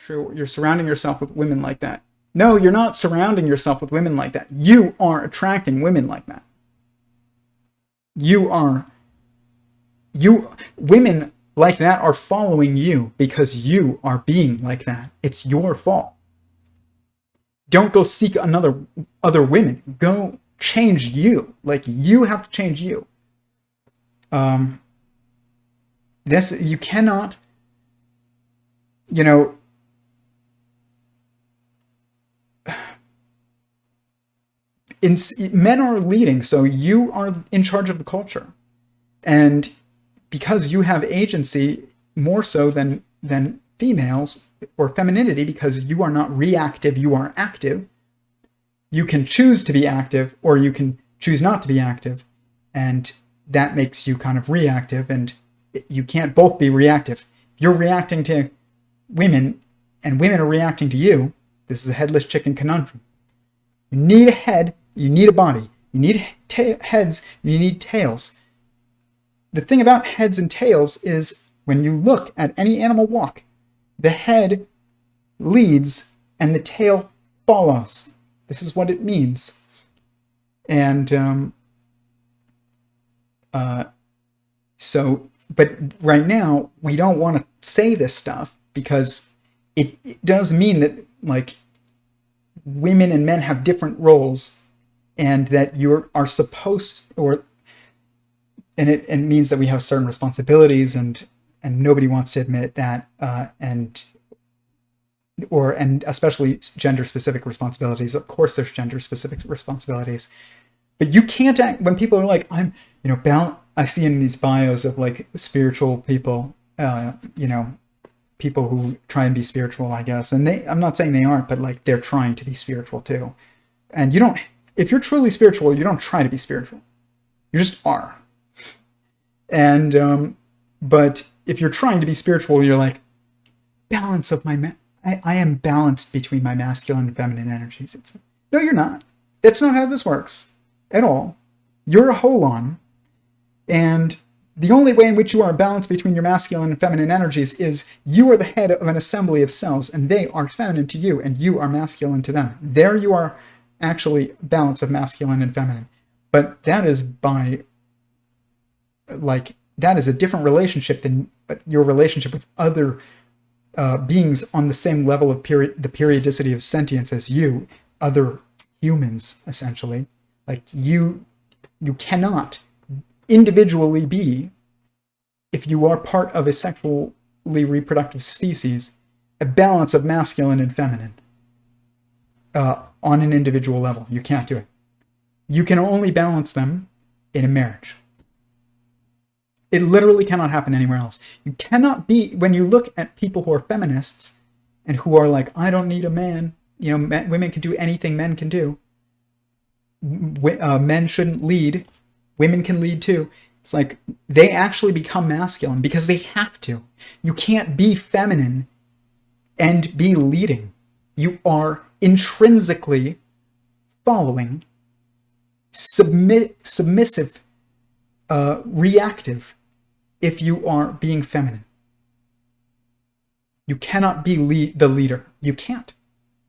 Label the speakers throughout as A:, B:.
A: true. You're surrounding yourself with women like that. No, you're not surrounding yourself with women like that. You are attracting women like that. Women like that are following you because you are being like that. It's your fault. Don't go seek other women. Go change you. Like, you have to change you. You cannot, men are leading, so you are in charge of the culture. And because you have agency more so than females, or femininity, because you are not reactive, you are active. You can choose to be active, or you can choose not to be active. And that makes you kind of reactive, and you can't both be reactive. If you're reacting to women, and women are reacting to you, this is a headless chicken conundrum. You need a head, you need a body. You need heads, you need tails. The thing about heads and tails is, when you look at any animal walk, the head leads and the tail follows. This is what it means. And but right now, we don't want to say this stuff because it does mean that, like, women and men have different roles, and that you are supposed, and it means that we have certain responsibilities, and nobody wants to admit that, and especially gender-specific responsibilities. Of course, there's gender-specific responsibilities, but you can't act when people are like, I'm, I see in these bios of, like, spiritual people, people who try and be spiritual, I guess, and I'm not saying they aren't, but, like, they're trying to be spiritual too. And if you're truly spiritual, you don't try to be spiritual. You just are. And, but if you're trying to be spiritual, you're like, balance of I am balanced between my masculine and feminine energies. No, you're not. That's not how this works at all. You're a holon, and the only way in which you are balanced between your masculine and feminine energies is you are the head of an assembly of cells, and they are feminine to you, and you are masculine to them. There you are actually balance of masculine and feminine. But that is that is a different relationship than your relationship with other beings on the same level of the periodicity of sentience as you, other humans, essentially. Like, you cannot individually be, if you are part of a sexually reproductive species, a balance of masculine and feminine on an individual level. You can't do it. You can only balance them in a marriage. It literally cannot happen anywhere else. You cannot be, when you look at people who are feminists and who are like, I don't need a man, women can do anything men can do. Men shouldn't lead. Women can lead too. It's like, they actually become masculine because they have to. You can't be feminine and be leading. You are intrinsically following, submissive, reactive, if you are being feminine. You cannot be the leader. You can't.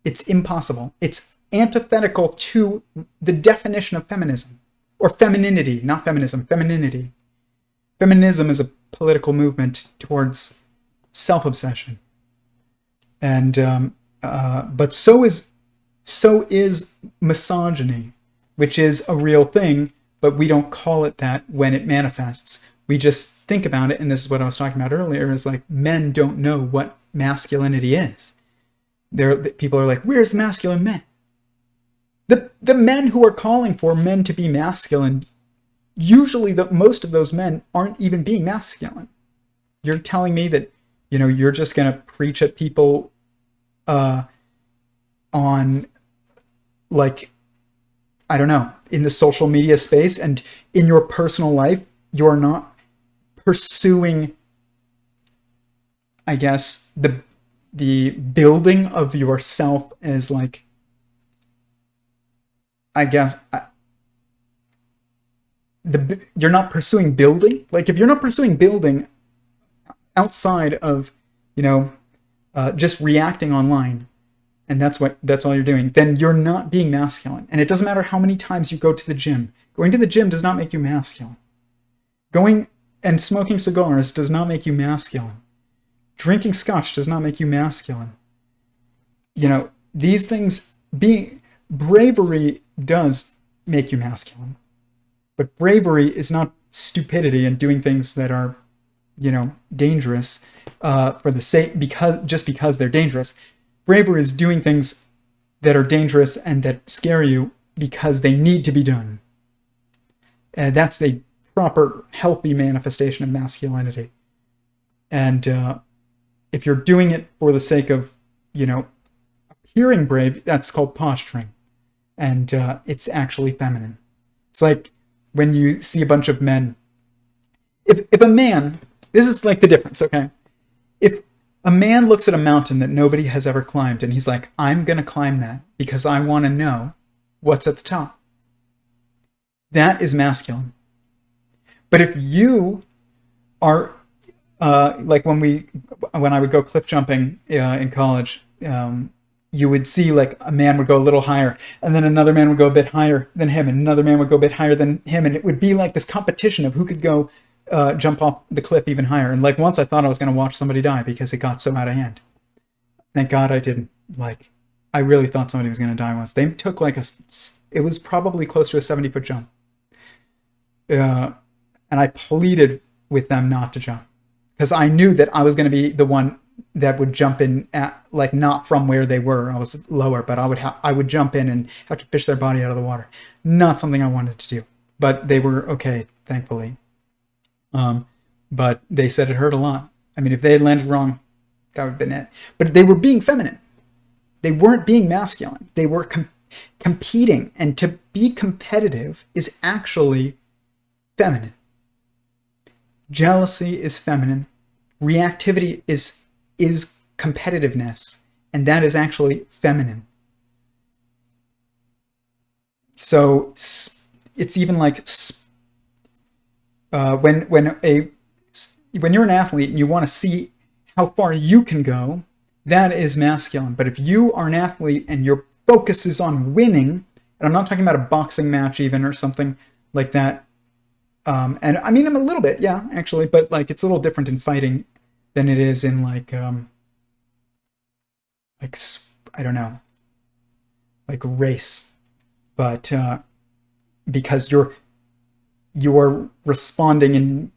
A: It's impossible. It's antithetical to the definition of feminism. Or femininity, not feminism, femininity. Feminism is a political movement towards self-obsession. And, but so is misogyny, which is a real thing, but we don't call it that when it manifests. We just think about it, and this is what I was talking about earlier, is like, men don't know what masculinity is. People are like, where's the masculine men? The men who are calling for men to be masculine, usually most of those men aren't even being masculine. You're telling me that, you're just going to preach at people on, like, I don't know, in the social media space, and in your personal life, you're not pursuing, I guess, the building of yourself as, like, I guess, you're not pursuing building. Like, if you're not pursuing building outside of, just reacting online, and that's all you're doing, then you're not being masculine. And it doesn't matter how many times you go to the gym. Going to the gym does not make you masculine. Going and smoking cigars does not make you masculine. Drinking scotch does not make you masculine. These things, bravery does make you masculine. But bravery is not stupidity and doing things that are, dangerous for the sake, because they're dangerous. Bravery is doing things that are dangerous and that scare you because they need to be done. And that's the proper, healthy manifestation of masculinity. And if you're doing it for the sake of, appearing brave, that's called posturing. And it's actually feminine. It's like when you see a bunch of men. If a man, this is like the difference, okay? If a man looks at a mountain that nobody has ever climbed and he's like, I'm going to climb that because I want to know what's at the top. That is masculine. But if you are, like when I would go cliff jumping in college, you would see like a man would go a little higher, and then another man would go a bit higher than him, and another man would go a bit higher than him, and it would be like this competition of who could go jump off the cliff even higher. And like once I thought I was going to watch somebody die because it got so out of hand. Thank God I didn't. Like, I really thought somebody was going to die once. They took like it was probably close to a 70-foot jump. And I pleaded with them not to jump because I knew that I was going to be the one that would jump in at, like, not from where they were. I was lower, but I would jump in and have to fish their body out of the water. Not something I wanted to do, but they were okay, thankfully. But they said it hurt a lot. I mean, if they had landed wrong, that would have been it. But they were being feminine. They weren't being masculine. They were competing, and to be competitive is actually feminine. Jealousy is feminine. Reactivity is competitiveness, and that is actually feminine. So it's even like when you're an athlete and you want to see how far you can go, that is masculine. But if you are an athlete and your focus is on winning, and I'm not talking about a boxing match even or something like that, and I mean, I'm a little bit, yeah, actually, but like it's a little different in fighting than it is in like I don't know, like race, but because you're responding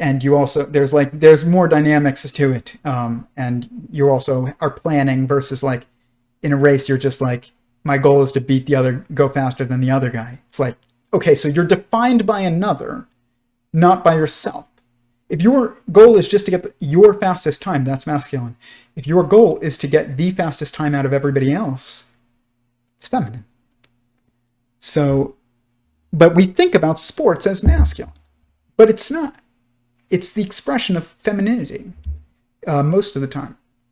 A: and you also there's more dynamics to it, and you also are planning versus like in a race you're just like, my goal is to beat the other, go faster than the other guy. It's like, okay, so you're defined by another, not by yourself. If your goal is just to get your fastest time, that's masculine. If your goal is to get the fastest time out of everybody else, it's feminine. So, but we think about sports as masculine, but it's not. It's the expression of femininity most of the time.